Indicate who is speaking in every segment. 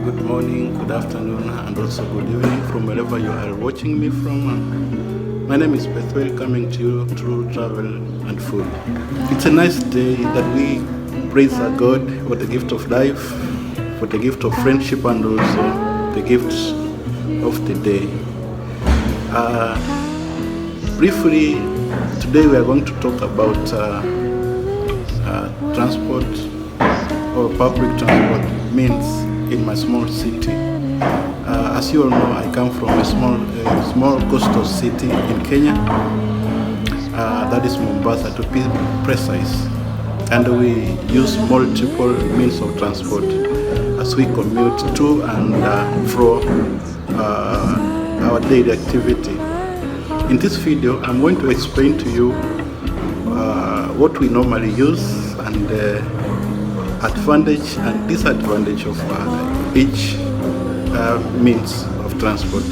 Speaker 1: Good morning, good afternoon, and also good evening from wherever you are watching me from. My name is Bethwell, coming to you through Travel and Food. It's a nice day that we praise our God for the gift of life, for the gift of friendship, and also the gifts of the day. Briefly, today we are going to talk about transport or public transport means in my small city. As you all know, I come from a small coastal city in Kenya. That is Mombasa, to be precise. And we use multiple means of transport as we commute to and from our daily activity. In this video, I'm going to explain to you what we normally use and advantage and disadvantage of each means of transport.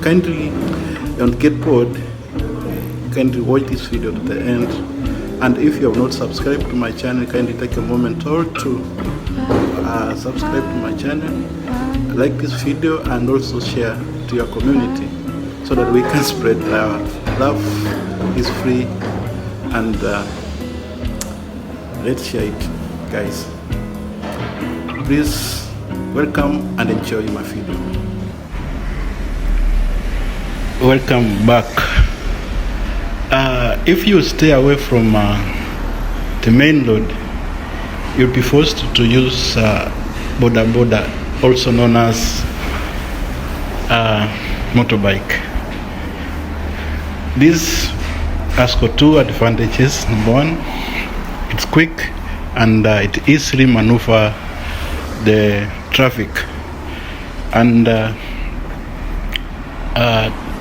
Speaker 1: Kindly don't get bored. Kindly watch this video to the end. And if you have not subscribed to my channel, kindly take a moment or two subscribe to my channel, like this video, and also share to your community so that we can spread love. Love is free, and let's share it, guys. Please welcome and enjoy my video. Welcome back. If you stay away from the main road, you'll be forced to use Boda-Bodas, also known as motorbike. This has got two advantages. Number one, it's quick and it easily maneuver the traffic. And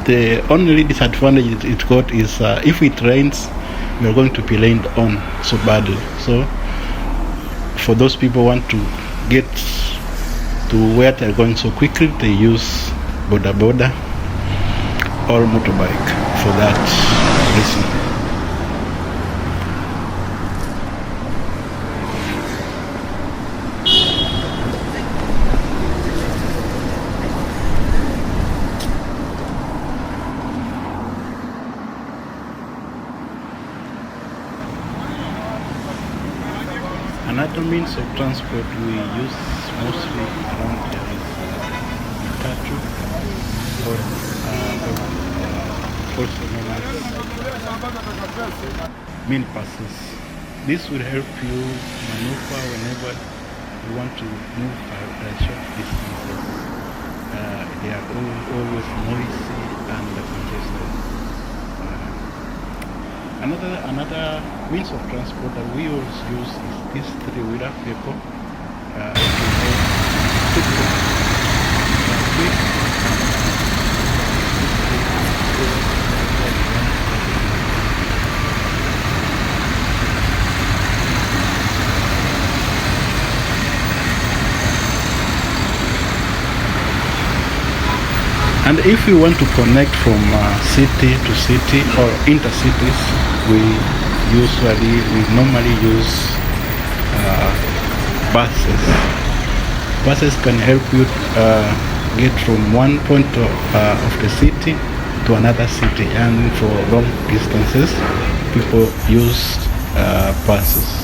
Speaker 1: the only disadvantage it got is if it rains, we are going to be rained on so badly. So for those people who want to get to where they're going so quickly, they use Boda-Bodas or motorbike for that reason. Another means of transport we use mostly around here is matatus, or also known as meal passes. This will help you maneuver whenever you want to move short distances. They are always noisy and congested. Another means of transport that we always use is this three-wheeler vehicle. And if we want to connect from city to city or intercities, we normally use buses. Buses can help you get from one point of the city to another city, and for long distances, people use buses.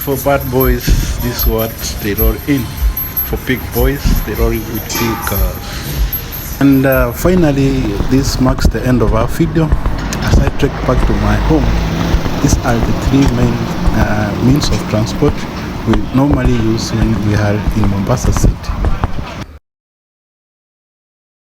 Speaker 1: for bad boys, this is what they roll in. For big boys, they roll in with big cars. And finally, this marks the end of our video. As I trek back to my home, these are the three main means of transport we normally use when we are in Mombasa city.